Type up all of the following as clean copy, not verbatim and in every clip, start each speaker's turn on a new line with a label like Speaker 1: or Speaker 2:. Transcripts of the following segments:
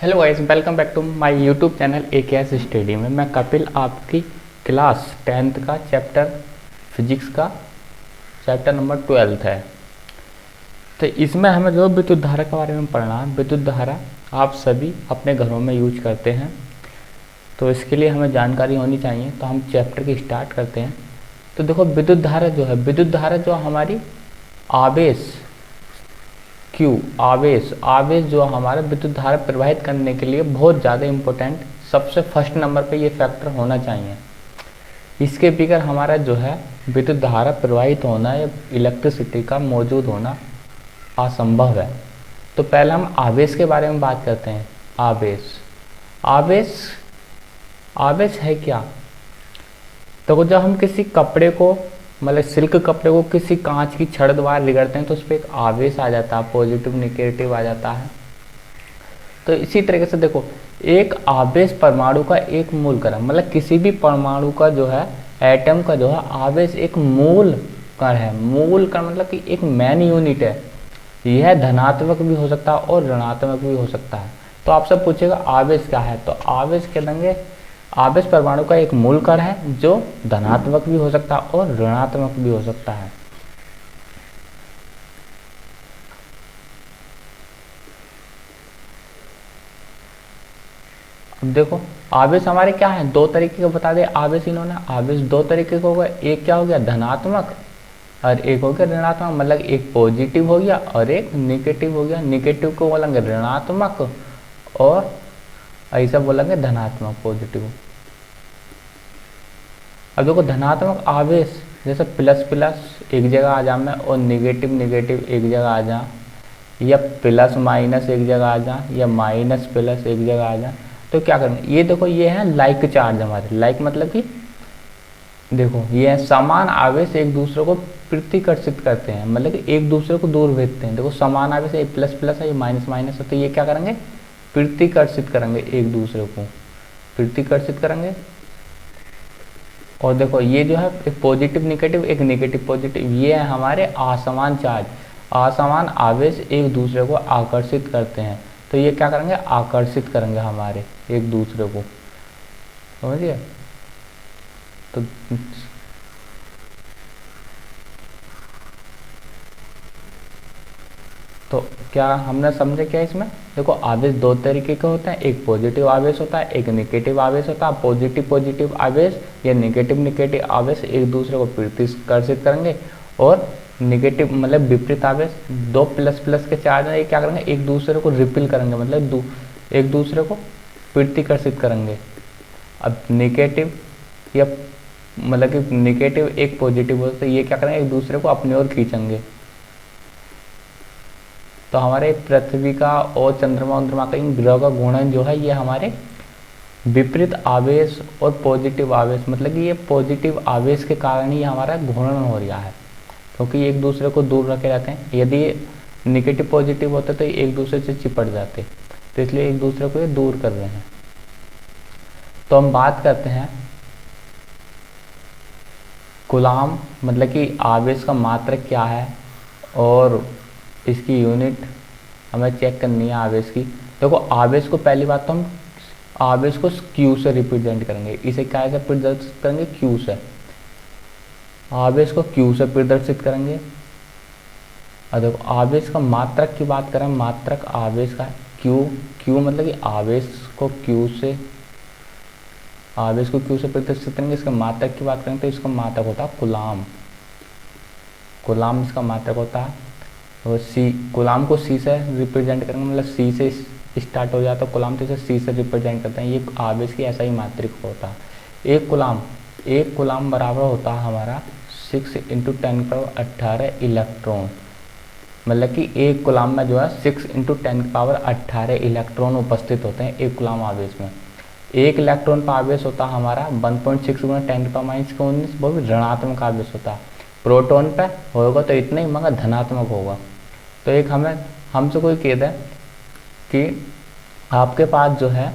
Speaker 1: Hello guys, welcome back to my YouTube channel AKS study में। मैं कपिल आपकी class 10th का चैप्टर फिजिक्स का चैप्टर नंबर 12 है। तो इसमें हमें जो विद्युत धारा के बारे में पढ़ना है। विद्युत धारा आप सभी अपने घरों में यूज करते हैं, तो इसके लिए हमें जानकारी होनी चाहिए। तो हम चैप्टर की स्टार्ट करते हैं। तो देखो, विद्युत धारा जो है, विद्युत धारा जो हमारी आवेश क्यू आवेश जो हमारे विद्युत धारा प्रवाहित करने के लिए बहुत ज़्यादा इम्पोर्टेंट, सबसे फर्स्ट नंबर पे ये फैक्टर होना चाहिए। इसके बगैर हमारा जो है विद्युत धारा प्रवाहित होना या इलेक्ट्रिसिटी का मौजूद होना असंभव है। तो पहले हम आवेश के बारे में बात करते हैं। आवेश आवेश है क्या? तो जब हम किसी कपड़े को, मतलब सिल्क कपड़े को किसी कांच की छड़ द्वारा रगड़ते हैं तो उस पर एक आवेश आ जाता है, पॉजिटिव निगेटिव आ जाता है। तो इसी तरीके से देखो, एक आवेश परमाणु का एक मूल कण, मतलब किसी भी परमाणु का जो है, एटम का जो है आवेश एक मूल कण है। मूल कण मतलब कि एक मेन यूनिट है। यह धनात्मक भी हो सकता है और ऋणात्मक भी हो सकता है। तो आपसे पूछेगा आवेश क्या है, तो आवेश कह देंगे आवेश परमाणु का एक मूल कण है जो धनात्मक भी हो सकता है और ऋणात्मक भी हो सकता है। अब देखो, आवेश हमारे क्या है, दो तरीके का बता दे आवेश इन्होंने। आवेश दो तरीके का हो गया, एक क्या हो गया धनात्मक और एक हो गया ऋणात्मक। मतलब एक पॉजिटिव हो गया और एक निगेटिव हो गया। निगेटिव को बोलेंगे ऋणात्मक और ऐसा बोलेंगे धनात्मक, पॉजिटिव। अब देखो, धनात्मक आवेश जैसे प्लस प्लस एक जगह आ जाए और निगेटिव निगेटिव एक जगह आ जाए, या प्लस माइनस एक जगह आ जाए या माइनस प्लस एक जगह आ जाए, तो क्या करेंगे? ये देखो, ये है लाइक चार्ज हमारे। लाइक मतलब कि देखो, ये है समान आवेश एक दूसरे को प्रतिकर्षित करते हैं, मतलब कि एक दूसरे को दूर भेजते हैं। देखो, समान आवेश है, प्लस प्लस है, ये माइनस माइनस है, तो ये क्या करेंगे? प्रतिकर्षित करेंगे, एक दूसरे को प्रतिकर्षित करेंगे। और देखो, ये जो है एक पॉजिटिव निगेटिव, एक निगेटिव पॉजिटिव, ये है हमारे असमान चार्ज। असमान आवेश एक दूसरे को आकर्षित करते हैं, तो ये क्या करेंगे? आकर्षित करेंगे हमारे एक दूसरे को, समझिए। तो क्या हमने समझे क्या इसमें? देखो, आवेश दो तरीके के होते हैं, एक पॉजिटिव आवेश होता है, एक निगेटिव आवेश होता है। पॉजिटिव पॉजिटिव आवेश या निगेटिव निगेटिव आवेश एक दूसरे को प्रतिकर्षित करेंगे, और निगेटिव मतलब विपरीत आवेश, दो प्लस प्लस के चार्ज है, ये क्या करेंगे? एक दूसरे को रिपेल करेंगे, मतलब एक दूसरे को प्रतिकर्षित करेंगे। अब निगेटिव या मतलब कि निगेटिव एक पॉजिटिव होता है, ये क्या करेंगे? एक दूसरे को अपनी ओर खींचेंगे। तो हमारे पृथ्वी का और चंद्रमा का, इन ग्रह का घूर्णन जो है, ये हमारे विपरीत आवेश और पॉजिटिव आवेश, मतलब कि ये पॉजिटिव आवेश के कारण ही हमारा घूर्णन हो रहा है, क्योंकि एक दूसरे को दूर रखे रहते हैं। यदि निगेटिव पॉजिटिव होते तो एक दूसरे से चिपट जाते, तो इसलिए एक दूसरे को ये दूर कर रहे हैं। तो हम बात करते हैं कूलाम, मतलब कि आवेश का मात्रक क्या है और इसकी यूनिट हमें चेक करनी है आवेश की। देखो, आवेश को पहली बात तो हम आवेश को क्यू से रिप्रेजेंट करेंगे। इसे क्या से प्रदर्शित करेंगे? क्यू से। आवेश को क्यू से प्रदर्शित करेंगे। और देखो, आवेश का मात्रक की बात करें, मात्रक आवेश का क्यू मतलब कि आवेश को क्यू से प्रदर्शित करेंगे। इसका मात्रक की बात करें तो इसका मात्रक होता है कूलाम। कूलाम इसका मात्रक होता है। तो कूलाम को सी से रिप्रेजेंट करेंगे, मतलब सी से स्टार्ट हो जाता है कूलाम, तो इसे सी से रिप्रेजेंट करते हैं। ये आवेश की ऐसा ही मात्रक होता है। एक कूलाम बराबर होता है हमारा 6 × 10⁻18 इलेक्ट्रॉन। मतलब कि एक कूलाम में जो है 6 × 10⁻18 इलेक्ट्रॉन उपस्थित होते हैं एक कूलाम आवेश में। एक इलेक्ट्रॉन पर आवेश होता है हमारा 1.6 × 10⁻19, वो भी ऋणात्मक आवेश होता है। प्रोटॉन पे होगा तो इतना ही, मगर धनात्मक होगा। तो एक हमसे कोई कह दे कि आपके पास जो है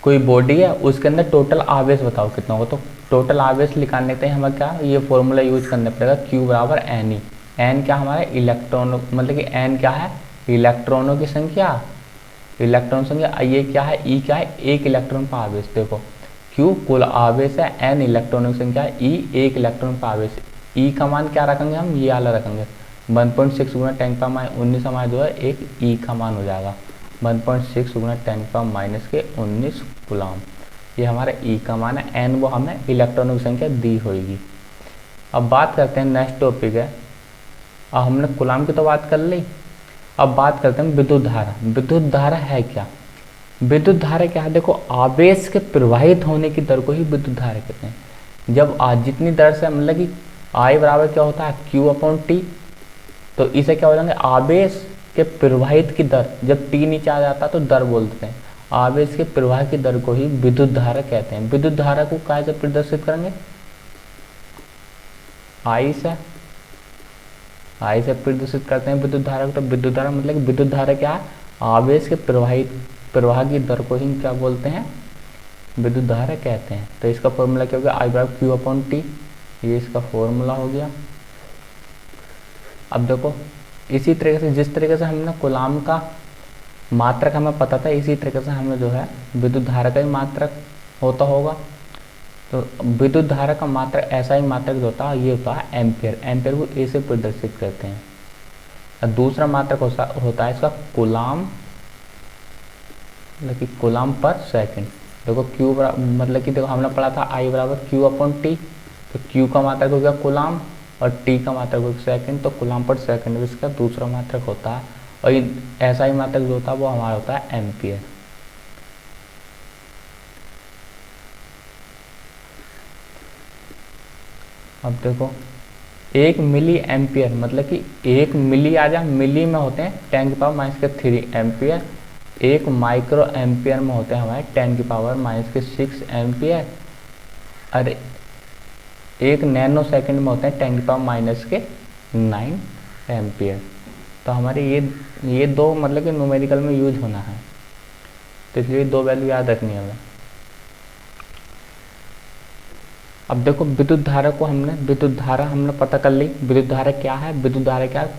Speaker 1: कोई बॉडी है, उसके अंदर टोटल आवेश बताओ कितना होगा, तो टोटल आवेश निकालने के लिए हमें क्या ये फॉर्मूला यूज करना पड़ेगा, Q = N। एन क्या हमारे इलेक्ट्रॉनों, मतलब कि एन क्या है? इलेक्ट्रॉनों की संख्या इलेक्ट्रॉन संख्या ये क्या है, ई क्या है, एक इलेक्ट्रॉन पर आवेश। देखो क्यू कुल आवेश है, एन इलेक्ट्रॉनों की संख्या है, ई एक इलेक्ट्रॉन पर आवेश। ई का मान क्या रखेंगे हम, ये वाला रखेंगे 1.6 गुना 10⁻19 हमारा जो है एक ई का मान हो जाएगा 1.6 गुना 10⁻19 कूलाम। ये हमारा ई का मान है, एन वो हमें इलेक्ट्रॉनों की संख्या दी होगी। अब बात करते हैं नेक्स्ट टॉपिक है, अब हमने कूलाम की तो बात कर ली, अब बात करते हैं विद्युत धारा। विद्युत धारा है क्या, विद्युत धारा क्या है, देखो आवेश के प्रवाहित होने की दर को ही विद्युत धारा कहते हैं। जब जितनी दर से मतलब कि आई बराबर क्या होता है Q/T, तो इसे क्या हो जाएंगे आवेश के प्रवाहित की दर, जब T नीचे आ जाता है तो दर बोलते हैं, आवेश के प्रवाह की दर को ही विद्युत धारा कहते हैं। विद्युत धारा को कैसे प्रदर्शित करेंगे, आई से प्रदर्शित करते हैं विद्युत धारा को। तो विद्युत धारा मतलब कि विद्युत धारा क्या है, आवेश के प्रवाह की दर को ही क्या बोलते हैं, विद्युत धारा कहते हैं। तो इसका फॉर्मूला क्या होगा, आई बराबर Q/T, ये इसका फॉर्मूला हो गया। अब देखो इसी तरीके से जिस तरीके से हमने कूलाम का मात्रक हमें पता था, इसी तरीके से हमें जो है विद्युत धारा का ही मात्रक होता होगा। तो विद्युत धारा का मात्रक ऐसा ही मात्रक जो होता है ये होता है एम्पियर, एम्पियर को ए से प्रदर्शित करते हैं। और दूसरा मात्रक होता है इसका कूलाम, मतलब कि कूलाम पर सेकंड। देखो Q मतलब कि देखो हमने पढ़ा था आई बराबर Q/T, तो Q का मात्रक हो गया कूलाम और T का मात्रक हो गया सेकंड, तो कूलाम पर सेकंड इसका दूसरा मात्रक होता है। और ऐसा ही मात्रक जो होता है वो हमारा होता है एम्पियर। अब देखो 1 मिली एम्पियर मतलब कि 1 मिली आ जा, मिली में होते हैं 10⁻³ एम्पियर, 1 माइक्रो एम्पियर में होते हैं हमारे 10⁻⁻6 एम्पियर, और 1 नैनो सेकंड में होते हैं 10⁻⁹ एम्पियर। तो हमारे ये दो मतलब कि न्यूमेरिकल में यूज होना है, तो इसलिए 2 वैल्यू याद रखनी है हमें। अब देखो विद्युत धारा को विद्युत धारा हमने पता कर ली, विद्युत धारा क्या है, विद्युत धारा क्या है,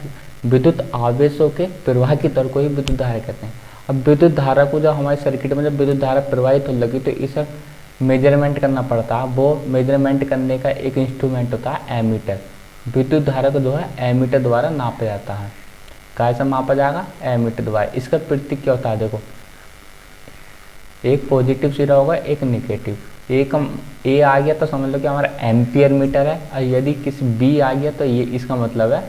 Speaker 1: विद्युत आवेशों के प्रवाह की दर को ही विद्युत धारा कहते हैं। अब विद्युत धारा को जब हमारे सर्किट में जब विद्युत धारा प्रवाहित होने लगी तो इसे मेजरमेंट करना पड़ता है, वो मेजरमेंट करने का एक इंस्ट्रूमेंट होता है एमीटर। विद्युत धारा को जो है एमीटर द्वारा नापा जाता है। कैसे मापा जाएगा, एमीटर द्वारा। इसका प्रतीक क्या होता है, देखो एक पॉजिटिव सिरा होगा एक निगेटिव, एक ए आ गया तो समझ लो कि हमारा एम्पियर मीटर है, और यदि किसी बी आ गया तो ये इसका मतलब है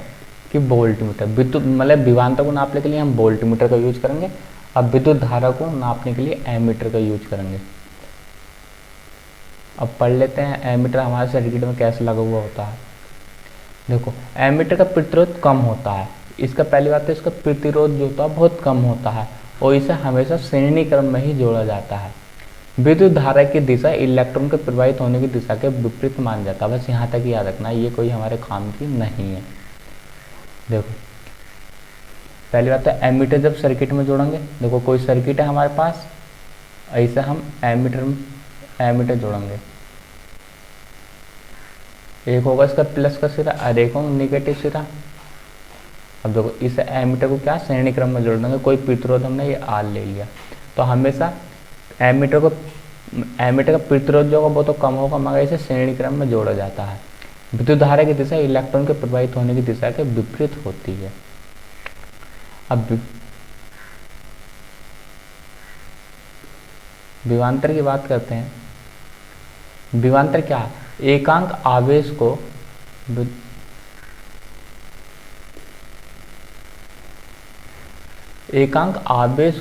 Speaker 1: कि वोल्ट मीटर। विद्युत मतलब विभवांतर को नापने के लिए हम वोल्ट मीटर का यूज करेंगे, अब विद्युत धारा को नापने के लिए एमीटर का यूज करेंगे। अब पढ़ लेते हैं एमीटर हमारे सर्किट में कैसे लगा हुआ होता है। देखो एमीटर का प्रतिरोध कम होता है, इसका पहली बात तो इसका प्रतिरोध जो होता है बहुत कम होता है, और इसे हमेशा श्रेणी क्रम में ही जोड़ा जाता है। विद्युत धारा की दिशा इलेक्ट्रॉन के प्रवाहित होने की दिशा के विपरीत मान जाता है, बस यहाँ तक याद रखना, ये कोई हमारे काम की नहीं है। देखो पहली बात है एमीटर जब सर्किट में जोड़ेंगे, देखो कोई सर्किट है हमारे पास, ऐसे हम एमीटर जोड़ेंगे, एक होगा इसका प्लस का सिरा और एक होगा निगेटिव सिरा। अब देखो इस एमीटर को क्या श्रेणी क्रम में जोड़ देंगे, कोई प्रतिरोध हमने ये आर ले लिया, तो हमेशा एमीटर का प्रतिरोध जो होगा वो तो कम होगा, मगर इसे श्रेणी क्रम में जोड़ा जाता है। विद्युत धारा की दिशा इलेक्ट्रॉन के प्रवाहित होने की दिशा के विपरीत होती है। अब विभवांतर की बात करते हैं। विभवांतर क्या है, एकांक आवेश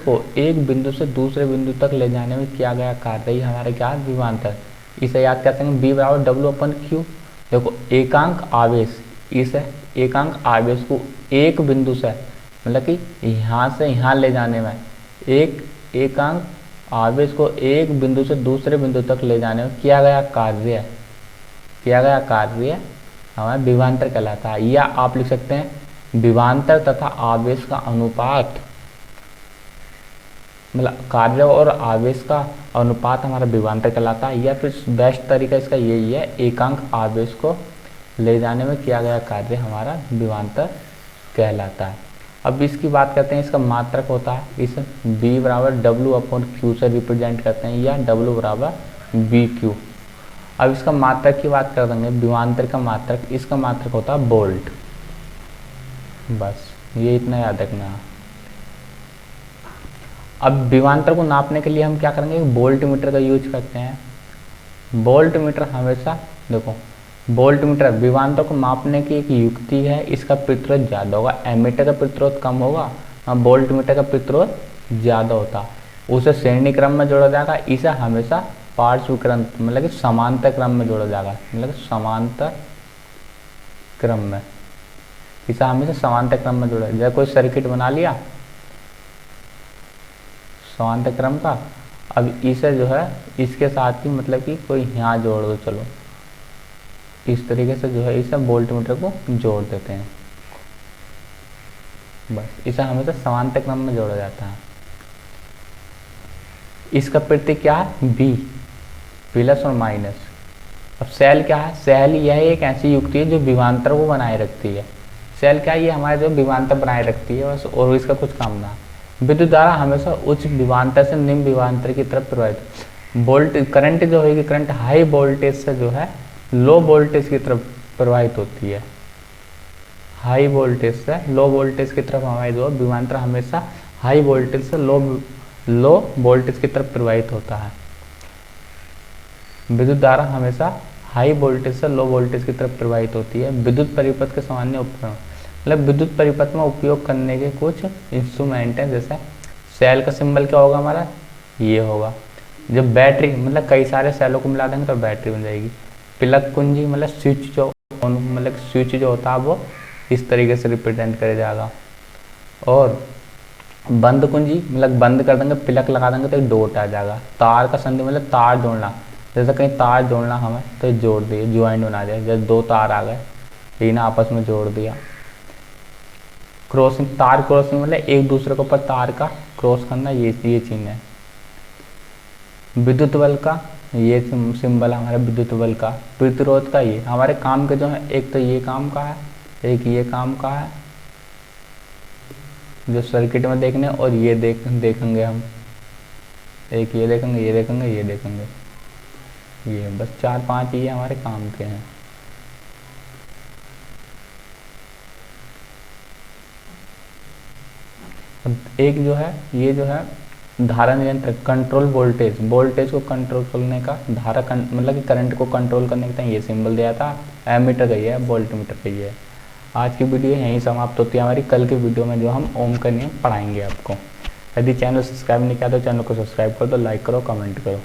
Speaker 1: को एक बिंदु से दूसरे बिंदु तक ले जाने में किया गया कार्य ही हमारा क्या है, विभवांतर। इसे याद कर सकते B बराबर W/Q। देखो एकांक आवेश को एक बिंदु से मतलब कि यहाँ से यहाँ ले जाने में, एकांक आवेश को एक बिंदु से दूसरे बिंदु तक ले जाने में किया गया कार्य हमारा विभवांतर कहलाता है। या आप लिख सकते हैं विभवांतर तथा आवेश का अनुपात, मतलब कार्य और आवेश का अनुपात हमारा विभवांतर कहलाता है। या फिर बेस्ट तरीका इसका यही है, एकांक आवेश को ले जाने में किया गया कार्य हमारा विभवांतर कहलाता है। अब इसकी बात करते हैं, इसका मात्रक होता है, इस B बराबर W/Q से रिप्रेजेंट करते हैं, या W बराबर BQ। अब इसका मात्रक की बात कर देंगे, विभवांतर का मात्रक, इसका मात्रक होता है वोल्ट। बस ये इतना याद रखना है। अब विभवांतर को नापने के लिए हम क्या करेंगे, वोल्ट मीटर का यूज करते हैं। वोल्ट मीटर हमेशा देखो, वोल्ट मीटर विभवांतर को मापने की एक युक्ति है, इसका प्रतिरोध ज़्यादा होगा, एमीटर का प्रतिरोध कम होगा, वोल्ट मीटर का प्रतिरोध ज़्यादा होता, उसे श्रेणी क्रम में जोड़ा जाएगा, इसे हमेशा पार्श्व क्रम मतलब कि समांतर क्रम में जोड़ा जाएगा, मतलब समांतर क्रम में, इसे हमेशा समांतर क्रम में जोड़ा। जैसे कोई सर्किट बना लिया समांतर क्रम का, अब इसे जो है इसके साथ ही मतलब कि कोई यहाँ जोड़ दो, चलो इस तरीके से जो है इसे वोल्ट मीटर को जोड़ देते हैं। बस इसे हमेशा समांतर क्रम में जोड़ा जाता है। इसका प्रतीक क्या है, बी, प्लस और माइनस। अब सेल क्या है, सेल यह एक ऐसी युक्ति है जो विभवांतर को बनाए रखती है। सेल क्या है, ये हमारे जो विभवांतर बनाए रखती है बस, और इसका कुछ काम ना। विद्युत धारा हमेशा उच्च विभवांतर से निम्न विभवांतर की तरफ प्रवाहित, वोल्ट करंट जो होगी, करंट हाई वोल्टेज से जो है लो वोल्टेज की तरफ प्रवाहित होती है। हाई वोल्टेज से लो वोल्टेज की तरफ हमारी जो विभवांतर हमेशा हाई वोल्टेज से लो वोल्टेज की तरफ प्रवाहित होता है। विद्युत धारा हमेशा हाई वोल्टेज से लो वोल्टेज की तरफ प्रवाहित होती है। विद्युत परिपथ के सामान्य उपकरण, मतलब विद्युत परिपथ में उपयोग करने के कुछ इंस्ट्रूमेंट हैं, जैसे सेल का सिंबल क्या होगा हमारा, ये होगा। जब बैटरी मतलब कई सारे सेलों को मिला देंगे तो बैटरी बन जाएगी। प्लग कुंजी मतलब स्विच जो मतलब स्विच जो होता है वो इस तरीके से रिप्रेजेंट करे जाएगा। और बंद कुंजी मतलब बंद कर देंगे, प्लग लगा देंगे तो एक डॉट आ जाएगा। तार का संधि मतलब तार जोड़ना, जैसे कहीं तार जोड़ना हमें तो जोड़ दिए, ज्वाइंट बना दिया, जैसे दो तार आ गए इन आपस में जोड़ दिया। क्रॉसिंग, तार क्रॉसिंग मतलब एक दूसरे के ऊपर तार का क्रॉस करना, ये चीज़ है। विद्युत बल का ये सिंबल हमारे विद्युत बल का। प्रतिरोध का ये हमारे काम के जो है, एक तो ये काम का है, एक ये काम का है जो सर्किट में देखने, और ये देखेंगे हम, एक ये देखेंगे, ये देखेंगे, ये देखेंगे, ये बस 4-5 ये हमारे काम के हैं। एक जो है ये जो है धारा नियंत्रक, कंट्रोल वोल्टेज, वोल्टेज को कंट्रोल करने का, धारा मतलब कि करंट को कंट्रोल करने का ये सिंबल दिया था। एमीटर का ये है, वोल्ट मीटर का ये है। आज की वीडियो यहीं समाप्त होती है हमारी। कल के वीडियो में जो हम ओम का नियम पढ़ाएंगे आपको। यदि चैनल सब्सक्राइब नहीं किया तो चैनल को सब्सक्राइब कर दो, लाइक करो, कमेंट करो।